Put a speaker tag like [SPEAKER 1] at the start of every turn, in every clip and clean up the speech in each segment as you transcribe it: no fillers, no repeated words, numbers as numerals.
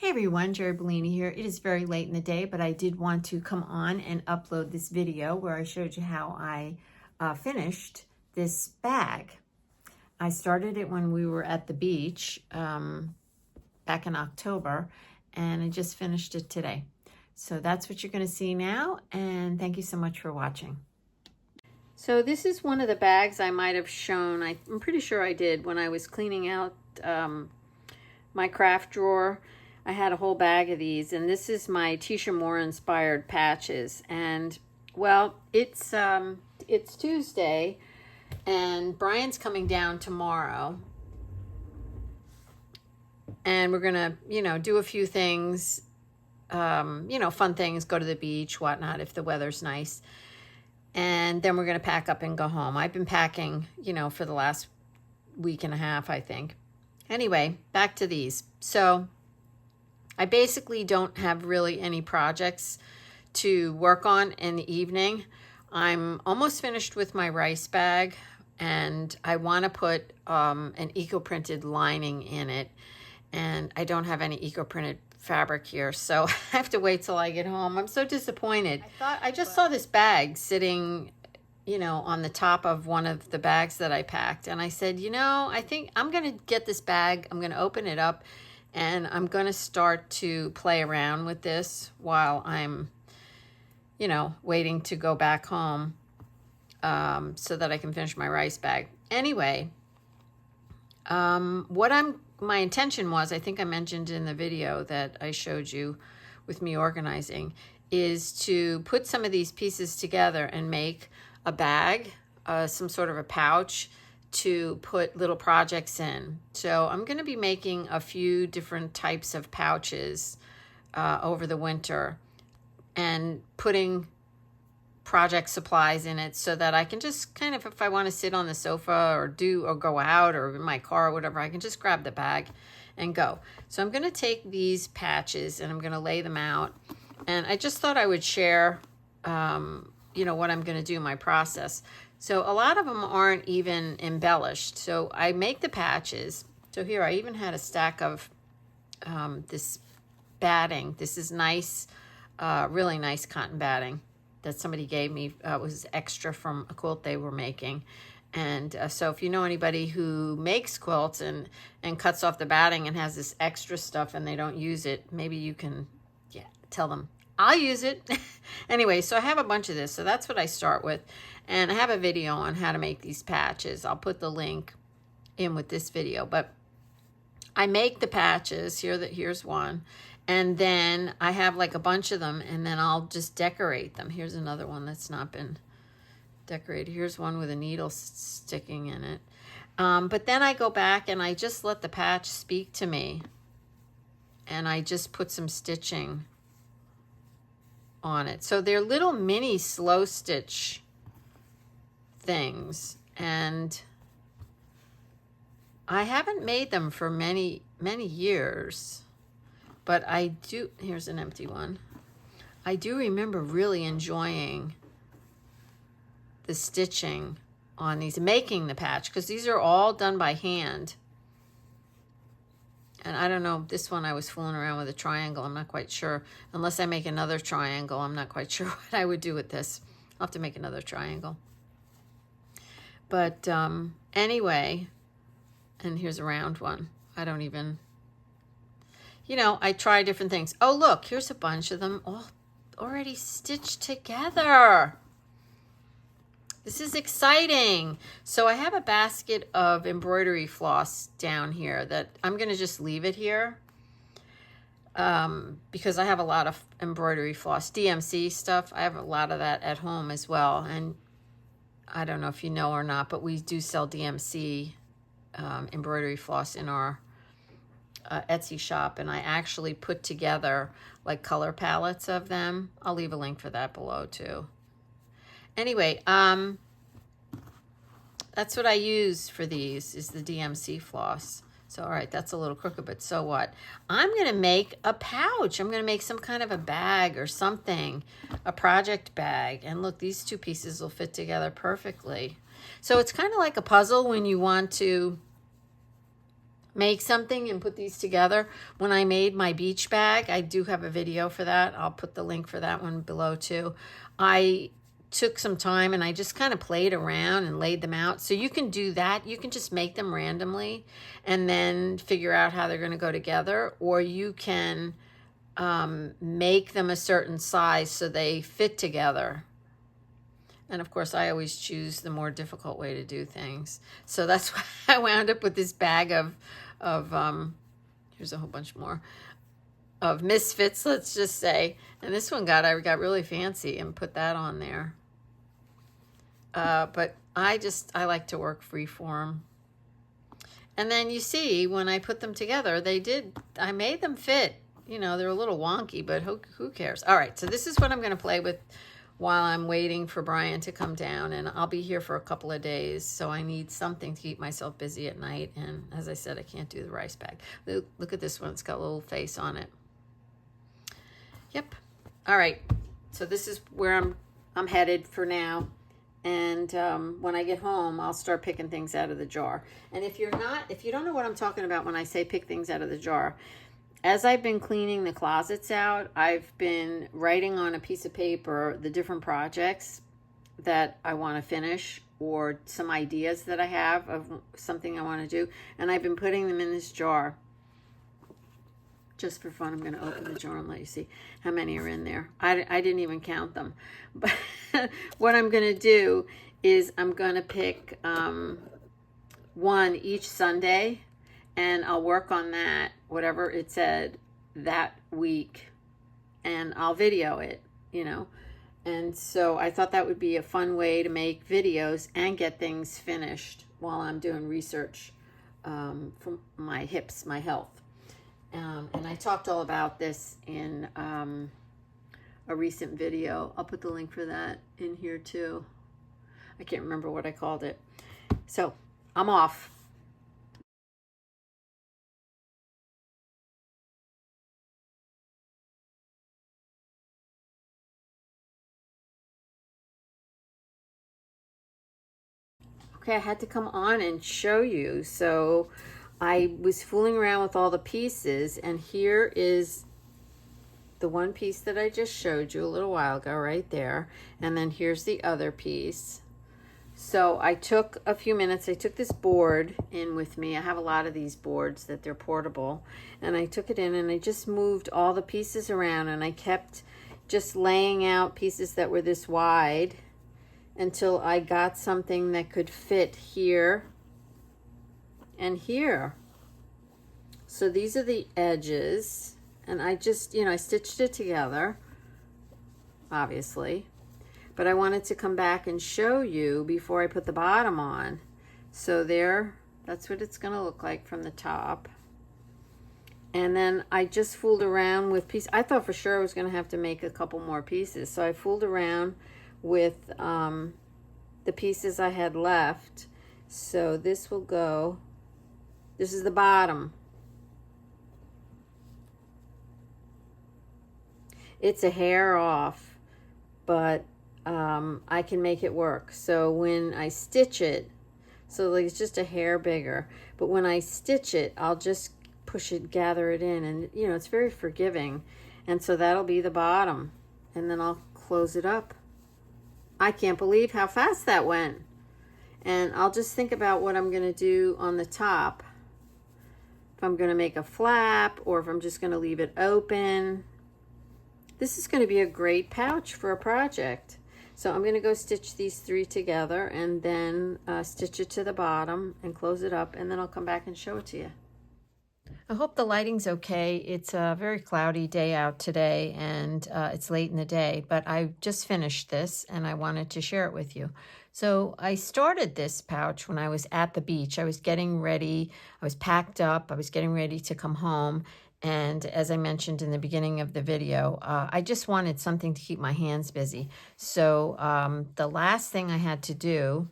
[SPEAKER 1] Hey everyone, Jeri Bellini here. It is very late in the day, but I did want to come on and upload this video where I showed you how I finished this bag. I started it when we were at the beach back in October, and I just finished it today. So that's what you're going to see now, and thank you so much for watching. So this is one of the bags I might have shown, I'm pretty sure I did, when I was cleaning out my craft drawer. I had a whole bag of these, and this is my Teesha Moore inspired patches. And well, it's Tuesday, and Brian's coming down tomorrow, and we're gonna, do a few things, fun things, go to the beach, whatnot, if the weather's nice, and then we're gonna pack up and go home. I've been packing, for the last week and a half, I think. Anyway, back to these. So I basically don't have really any projects to work on in the evening. I'm almost finished with my rice bag, and I want to put an eco-printed lining in it, and I don't have any eco-printed fabric here, so I have to wait till I get home. I'm so disappointed. I just saw this bag sitting, on the top of one of the bags that I packed, and I said, I think I'm going to get this bag, I'm going to open it up, and I'm going to start to play around with this while I'm, waiting to go back home so that I can finish my rice bag. Anyway, my intention was, I think I mentioned in the video that I showed you with me organizing, is to put some of these pieces together and make a bag, some sort of a pouch, to put little projects in. So I'm going to be making a few different types of pouches over the winter and putting project supplies in it so that I can just kind of, if I want to sit on the sofa or go out or in my car or whatever, I can just grab the bag and go. So I'm going to take these patches and I'm going to lay them out. And I just thought I would share, what I'm going to do, my process. So a lot of them aren't even embellished. So I make the patches. So here I even had a stack of this batting. This is nice, really nice cotton batting that somebody gave me. It was extra from a quilt they were making. And so if you know anybody who makes quilts and cuts off the batting and has this extra stuff and they don't use it, maybe you can tell them, I'll use it. Anyway, so I have a bunch of this. So that's what I start with. And I have a video on how to make these patches. I'll put the link in with this video. But I make the patches. Here's one. And then I have like a bunch of them. And then I'll just decorate them. Here's another one that's not been decorated. Here's one with a needle sticking in it. But then I go back and I just let the patch speak to me. And I just put some stitching on it. So they're little mini slow stitch things, and I haven't made them for many years, but I do. Here's an empty one. I do remember really enjoying the stitching on these, making the patch, because these are all done by hand. And I don't know, this one I was fooling around with a triangle. I'm not quite sure. Unless I make another triangle, I'm not quite sure what I would do with this. I'll have to make another triangle. But anyway, and here's a round one. I don't even, I try different things. Oh, look, here's a bunch of them all already stitched together. This is exciting. So I have a basket of embroidery floss down here that I'm going to just leave it here because I have a lot of embroidery floss, DMC stuff. I have a lot of that at home as well. And I don't know if you know or not, but we do sell DMC embroidery floss in our Etsy shop. And I actually put together like color palettes of them. I'll leave a link for that below too. Anyway, that's what I use for these, is the DMC floss. So, all right, that's a little crooked, but so what? I'm going to make a pouch. I'm going to make some kind of a bag or something, a project bag. And look, these two pieces will fit together perfectly. So it's kind of like a puzzle when you want to make something and put these together. When I made my beach bag, I do have a video for that. I'll put the link for that one below too. I took some time and I just kind of played around and laid them out. So you can do that. You can just make them randomly and then figure out how they're going to go together, or you can make them a certain size so they fit together. And of course, I always choose the more difficult way to do things. So that's why I wound up with this bag of here's a whole bunch more, of misfits, let's just say. And this one I got really fancy and put that on there. But I like to work free form. And then you see, when I put them together, I made them fit. You know, they're a little wonky, but who cares? All right, so this is what I'm going to play with while I'm waiting for Brian to come down, and I'll be here for a couple of days, so I need something to keep myself busy at night. And as I said, I can't do the rice bag. Look at this one. It's got a little face on it. Yep. All right, so this is where I'm headed for now. And when I get home, I'll start picking things out of the jar. And if you don't know what I'm talking about when I say pick things out of the jar, as I've been cleaning the closets out, I've been writing on a piece of paper the different projects that I want to finish, or some ideas that I have of something I want to do. And I've been putting them in this jar. Just for fun, I'm going to open the jar and let you see how many are in there. I didn't even count them. But what I'm going to do is I'm going to pick one each Sunday, and I'll work on that, whatever it said that week, and I'll video it, you know. And so I thought that would be a fun way to make videos and get things finished while I'm doing research for my hips, my health. And I talked all about this in a recent video. I'll put the link for that in here too. I can't remember what I called it. So I'm off. Okay, I had to come on and show you. So I was fooling around with all the pieces, and here is the one piece that I just showed you a little while ago right there. And then here's the other piece. So I took a few minutes. I took this board in with me. I have a lot of these boards that they're portable. And I took it in and I just moved all the pieces around, and I kept just laying out pieces that were this wide until I got something that could fit here and here. So these are the edges, and I just, I stitched it together, obviously, but I wanted to come back and show you before I put the bottom on. So there, that's what it's gonna look like from the top. And then I just fooled around with pieces. I thought for sure I was gonna have to make a couple more pieces, so I fooled around with the pieces I had left. So this will go, this is the bottom. It's a hair off, but I can make it work. So when I stitch it, so like it's just a hair bigger, but when I stitch it, I'll just push it, gather it in, and it's very forgiving. And so that'll be the bottom, and then I'll close it up. I can't believe how fast that went. And I'll just think about what I'm gonna do on the top. If I'm gonna make a flap, or if I'm just gonna leave it open. This is gonna be a great pouch for a project. So I'm gonna go stitch these 3 together, and then stitch it to the bottom and close it up, and then I'll come back and show it to you. I hope the lighting's okay. It's a very cloudy day out today, and it's late in the day, but I just finished this and I wanted to share it with you. So I started this pouch when I was at the beach. I was getting ready, I was packed up, I was getting ready to come home. And as I mentioned in the beginning of the video, I just wanted something to keep my hands busy. So the last thing I had to do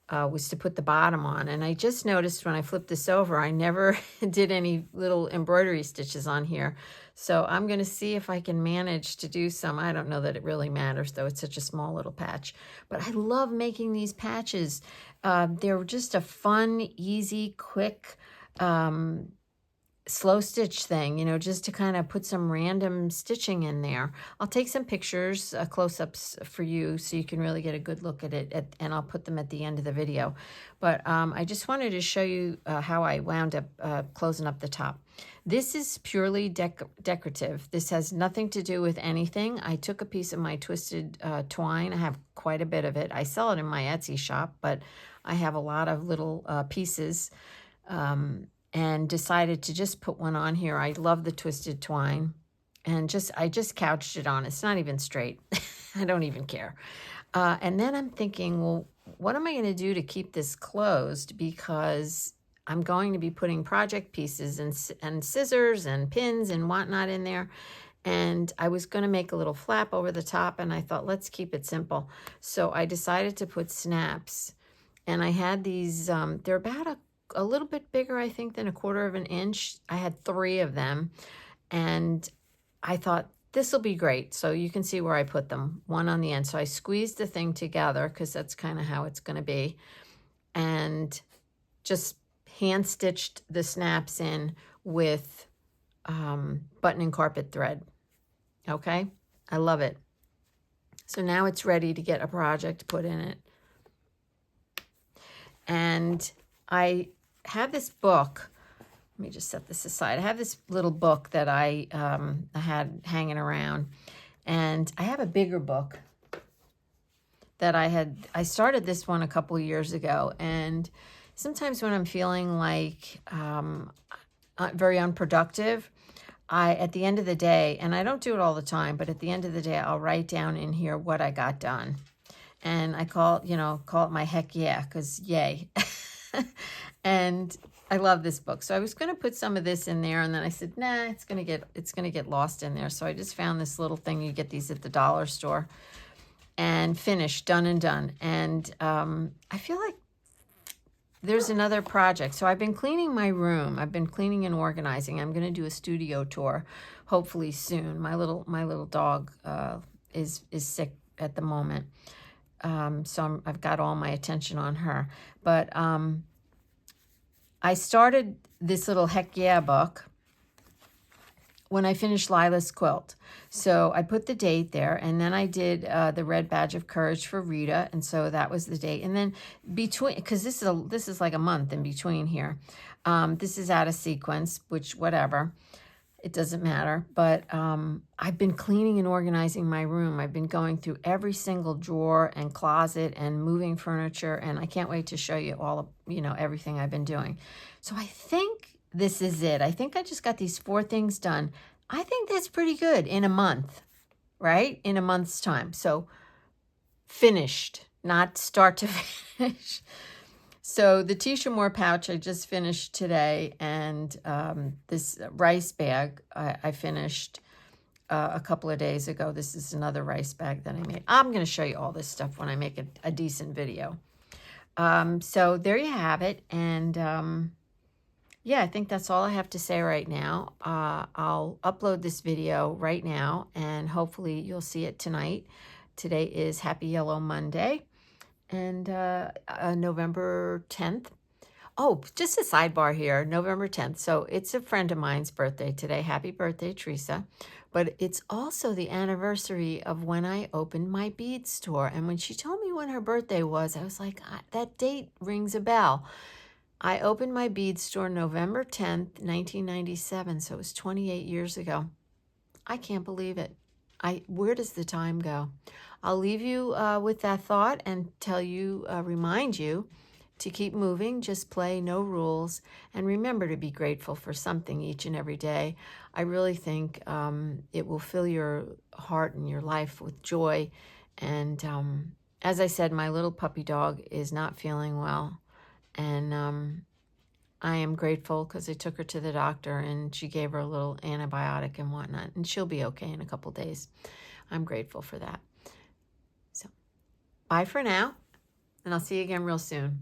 [SPEAKER 1] was to put the bottom on. And I just noticed when I flipped this over, I never did any little embroidery stitches on here. So I'm going to see if I can manage to do some. I don't know that it really matters, though. It's such a small little patch. But I love making these patches. They're just a fun, easy, quick slow stitch thing, you know, just to kind of put some random stitching in there. I'll take some pictures, close-ups for you so you can really get a good look at it, and I'll put them at the end of the video. But I just wanted to show you how I wound up closing up the top. This is purely decorative. This has nothing to do with anything. I took a piece of my twisted twine. I have quite a bit of it. I sell it in my Etsy shop, but I have a lot of little pieces, and decided to just put one on here. I love the twisted twine, and I just couched it on. It's not even straight. I don't even care. And then I'm thinking, well, what am I going to do to keep this closed? Because I'm going to be putting project pieces and scissors and pins and whatnot in there. And I was going to make a little flap over the top, and I thought, let's keep it simple. So I decided to put snaps. And I had these, they're about a little bit bigger, I think, than 1/4 of an inch. I had 3 of them, and I thought this will be great. So you can see where I put them, one on the end. So I squeezed the thing together because that's kind of how it's going to be, and just hand stitched the snaps in with button and carpet thread. Okay, I love it. So now it's ready to get a project put in it. And I have this book. Let me just set this aside. I have this little book that I had hanging around, and I have a bigger book that I started this one a couple years ago, and sometimes when I'm feeling like very unproductive, at the end of the day, and I don't do it all the time, but at the end of the day, I'll write down in here what I got done. And I call it my heck yeah, because yay. And I love this book. So I was going to put some of this in there, and then I said, nah, it's going to get lost in there. So I just found this little thing. You get these at the dollar store, and finished, done and done. And I feel like there's another project. So I've been cleaning my room. I've been cleaning and organizing. I'm going to do a studio tour, hopefully soon. My little dog is sick at the moment. So I've got all my attention on her. But I started this little heck yeah book when I finished Lila's quilt. So I put the date there, and then I did the Red Badge of Courage for Rita, and so that was the date. And then between, because this is like a month in between here. This is out of sequence, which whatever. It doesn't matter, but I've been cleaning and organizing my room. I've been going through every single drawer and closet and moving furniture, and I can't wait to show you all of, everything I've been doing. So I think this is it. I think I just got these 4 things done. I think that's pretty good in a month, right? In a month's time. So finished, not start to finish. So the Teesha Moore pouch I just finished today, and this rice bag I finished a couple of days ago. This is another rice bag that I made. I'm going to show you all this stuff when I make a decent video. So there you have it. And yeah, I think that's all I have to say right now. I'll upload this video right now, and hopefully you'll see it tonight. Today is Happy Yellow Monday. And November 10th. Oh, just a sidebar here, November 10th. So it's a friend of mine's birthday today. Happy birthday, Teresa. But it's also the anniversary of when I opened my bead store. And when she told me when her birthday was, I was like, that date rings a bell. I opened my bead store November 10th, 1997. So it was 28 years ago. I can't believe it. Where does the time go? I'll leave you with that thought and remind you to keep moving, just play, no rules, and remember to be grateful for something each and every day. I really think it will fill your heart and your life with joy. And as I said, my little puppy dog is not feeling well, and I am grateful because I took her to the doctor and she gave her a little antibiotic and whatnot, and she'll be okay in a couple days. I'm grateful for that. So, bye for now, and I'll see you again real soon.